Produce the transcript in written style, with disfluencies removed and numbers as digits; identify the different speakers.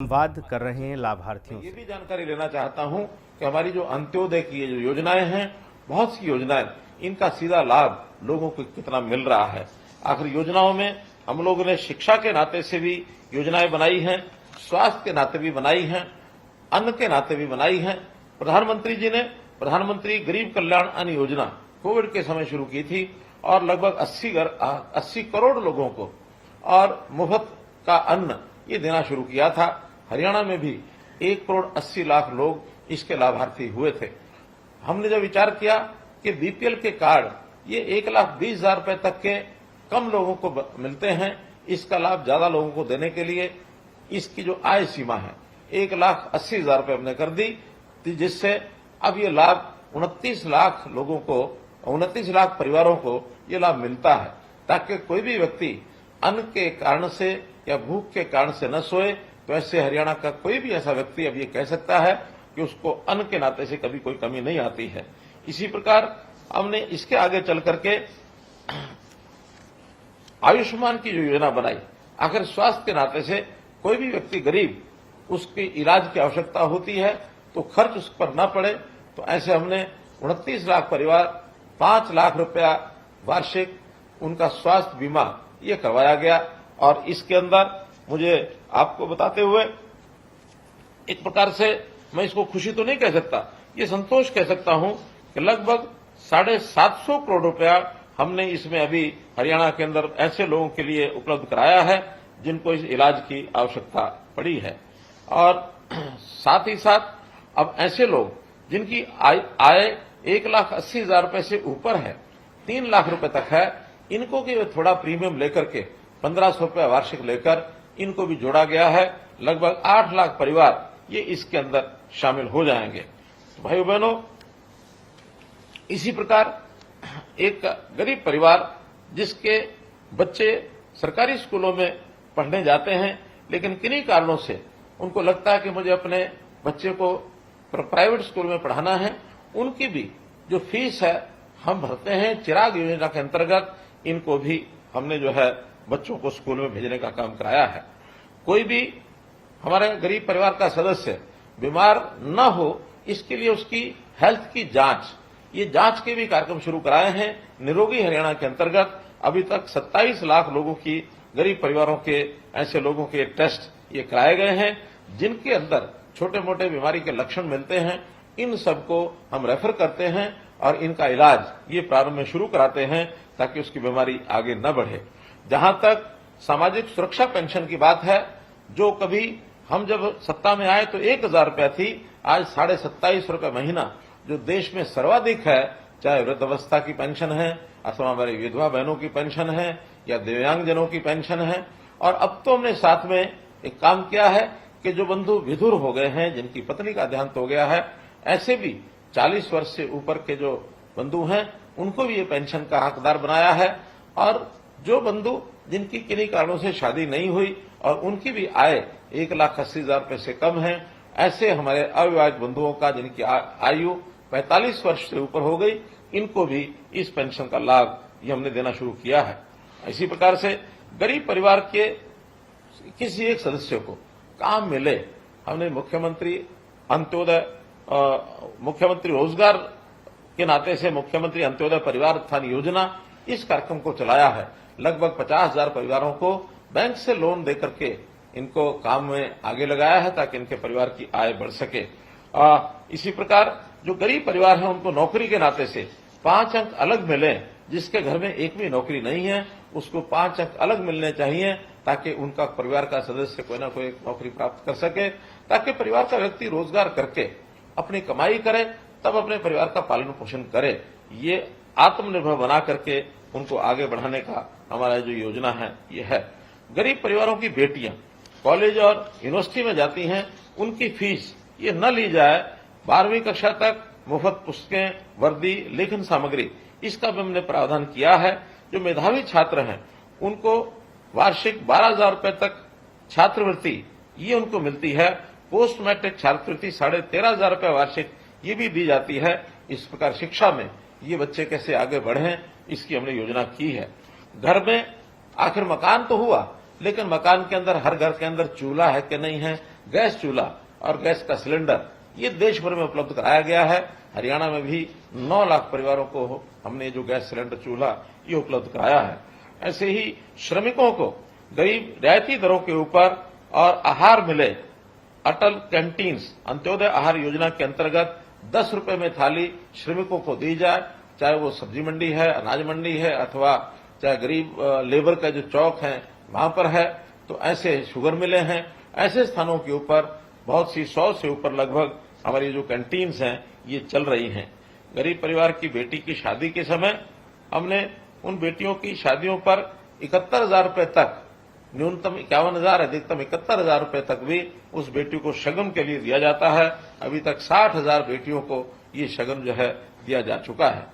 Speaker 1: संवाद कर रहे हैं लाभार्थियों
Speaker 2: ये
Speaker 1: से।
Speaker 2: भी जानकारी लेना चाहता हूं कि हमारी जो अंत्योदय की ये जो योजनाएं हैं, बहुत सी योजनाएं, इनका सीधा लाभ लोगों को कितना मिल रहा है। आखिर योजनाओं में हम लोगों ने शिक्षा के नाते से भी योजनाएं बनाई हैं, स्वास्थ्य के नाते भी बनाई हैं, अन्न के नाते भी बनाई हैं। प्रधानमंत्री जी ने प्रधानमंत्री गरीब कल्याण अन्न योजना कोविड के समय शुरू की थी और लगभग 80 करोड़ लोगों को और मुफ्त का अन्न ये देना शुरू किया था। हरियाणा में भी 1,80,00,000 लोग इसके लाभार्थी हुए थे। हमने जब विचार किया कि बीपीएल के कार्ड ये 1,20,000 रुपए तक के कम लोगों को मिलते हैं, इसका लाभ ज्यादा लोगों को देने के लिए इसकी जो आय सीमा है 1,80,000 रुपए हमने कर दी, जिससे अब ये लाभ 29 लाख लोगों को, 29 लाख परिवारों को ये लाभ मिलता है, ताकि कोई भी व्यक्ति अन्न के कारण से या भूख के कारण से न सोए। तो ऐसे हरियाणा का कोई भी ऐसा व्यक्ति अब ये कह सकता है कि उसको अन्न के नाते से कभी कोई कमी नहीं आती है। इसी प्रकार हमने इसके आगे चल करके आयुष्मान की जो योजना बनाई, आखिर स्वास्थ्य के नाते से कोई भी व्यक्ति गरीब, उसके इलाज की आवश्यकता होती है तो खर्च उस पर न पड़े, तो ऐसे हमने 29 लाख परिवार 5 लाख रुपया वार्षिक उनका स्वास्थ्य बीमा ये करवाया गया। और इसके अंदर मुझे आपको बताते हुए एक प्रकार से मैं इसको खुशी तो नहीं कह सकता, ये संतोष कह सकता हूं कि लगभग 750 करोड़ रुपया हमने इसमें अभी हरियाणा के अंदर ऐसे लोगों के लिए उपलब्ध कराया है जिनको इस इलाज की आवश्यकता पड़ी है। और साथ ही साथ अब ऐसे लोग जिनकी आय 1,80,000 रुपए से ऊपर है, 3 लाख रुपए तक है, इनको भी थोड़ा प्रीमियम लेकर के 1,500 रुपया वार्षिक लेकर इनको भी जोड़ा गया है। लगभग 8 लाख परिवार ये इसके अंदर शामिल हो जाएंगे। तो भाइयों बहनों, इसी प्रकार एक गरीब परिवार जिसके बच्चे सरकारी स्कूलों में पढ़ने जाते हैं, लेकिन किन्हीं कारणों से उनको लगता है कि मुझे अपने बच्चे को प्राइवेट स्कूल में पढ़ाना है, उनकी भी जो फीस है हम भरते हैं चिराग योजना के अंतर्गत, इनको भी हमने जो है बच्चों को स्कूल में भेजने का काम कराया है। कोई भी हमारे गरीब परिवार का सदस्य बीमार न हो, इसके लिए उसकी हेल्थ की जांच, ये जांच के भी कार्यक्रम शुरू कराए हैं। निरोगी हरियाणा के अंतर्गत अभी तक 27 लाख लोगों की, गरीब परिवारों के ऐसे लोगों के टेस्ट ये कराए गए हैं जिनके अंदर छोटे मोटे बीमारी के लक्षण मिलते हैं। इन सबको हम रेफर करते हैं और इनका इलाज ये प्रारंभ में शुरू कराते हैं ताकि उसकी बीमारी आगे न बढ़े। जहां तक सामाजिक सुरक्षा पेंशन की बात है, जो कभी हम जब सत्ता में आए तो 1,000 रुपया थी, आज 27.5 रुपये महीना जो देश में सर्वाधिक है, चाहे वृद्धावस्था की पेंशन है अथवा हमारी विधवा बहनों की पेंशन है या दिव्यांगजनों की पेंशन है। और अब तो हमने साथ में एक काम किया है कि जो बंधु विधुर हो गए हैं, जिनकी पत्नी का देहांत हो गया है, ऐसे भी 40 वर्ष से ऊपर के जो बंधु हैं उनको भी ये पेंशन का हकदार बनाया है। और जो बंधु जिनकी किन्हीं कारणों से शादी नहीं हुई और उनकी भी आय 1,80,000 रुपए से कम है, ऐसे हमारे अविवाहित बंधुओं का जिनकी आयु 45 वर्ष से ऊपर हो गई, इनको भी इस पेंशन का लाभ ये हमने देना शुरू किया है। इसी प्रकार से गरीब परिवार के किसी एक सदस्य को काम मिले, हमने मुख्यमंत्री अंत्योदय, मुख्यमंत्री रोजगार के नाते से मुख्यमंत्री अंत्योदय परिवार उत्थान योजना, इस कार्यक्रम को चलाया है। लगभग 50,000 परिवारों को बैंक से लोन देकर के इनको काम में आगे लगाया है ताकि इनके परिवार की आय बढ़ सके। इसी प्रकार जो गरीब परिवार है उनको नौकरी के नाते से 5 अंक अलग मिले, जिसके घर में एक भी नौकरी नहीं है उसको 5 अंक अलग मिलने चाहिए ताकि उनका परिवार का सदस्य कोई ना कोई नौकरी प्राप्त कर सके, ताकि परिवार का व्यक्ति रोजगार करके अपनी कमाई करे, तब अपने परिवार का पालन पोषण करे। ये आत्मनिर्भर बना करके उनको आगे बढ़ाने का हमारा जो योजना है ये है। गरीब परिवारों की बेटियां कॉलेज और यूनिवर्सिटी में जाती हैं, उनकी फीस ये न ली जाए, 12वीं कक्षा तक मुफ्त पुस्तकें, वर्दी, लेखन सामग्री, इसका भी हमने प्रावधान किया है। जो मेधावी छात्र हैं उनको वार्षिक 12,000 रुपए तक छात्रवृत्ति ये उनको मिलती है। पोस्ट मैट्रिक छात्रवृत्ति 13,500 रुपए वार्षिक ये भी दी जाती है। इस प्रकार शिक्षा में ये बच्चे कैसे आगे बढ़ें, इसकी हमने योजना की है। घर में आखिर मकान तो हुआ, लेकिन मकान के अंदर, हर घर के अंदर चूल्हा है कि नहीं है, गैस चूल्हा और गैस का सिलेंडर ये देश भर में उपलब्ध कराया गया है। हरियाणा में भी 9 लाख परिवारों को हमने जो गैस सिलेंडर चूल्हा ये उपलब्ध कराया है। ऐसे ही श्रमिकों को गरीब रियायती दरों के ऊपर और आहार मिले। अटल कैंटीन्स अंत्योदय आहार योजना के अंतर्गत 10 रुपए में थाली श्रमिकों को दी जाए, चाहे वो सब्जी मंडी है, अनाज मंडी है, अथवा चाहे गरीब लेबर का जो चौक है वहां पर है। तो ऐसे शुगर मिले हैं, ऐसे स्थानों के ऊपर बहुत सी 100 से ऊपर लगभग हमारी जो कैंटीन्स हैं ये चल रही हैं। गरीब परिवार की बेटी की शादी के समय हमने उन बेटियों की शादियों पर 71,000 रुपए तक, न्यूनतम 51,000, अधिकतम 71,000 रुपए तक भी उस बेटी को शगन के लिए दिया जाता है। अभी तक 60,000 बेटियों को ये शगन जो है दिया जा चुका है।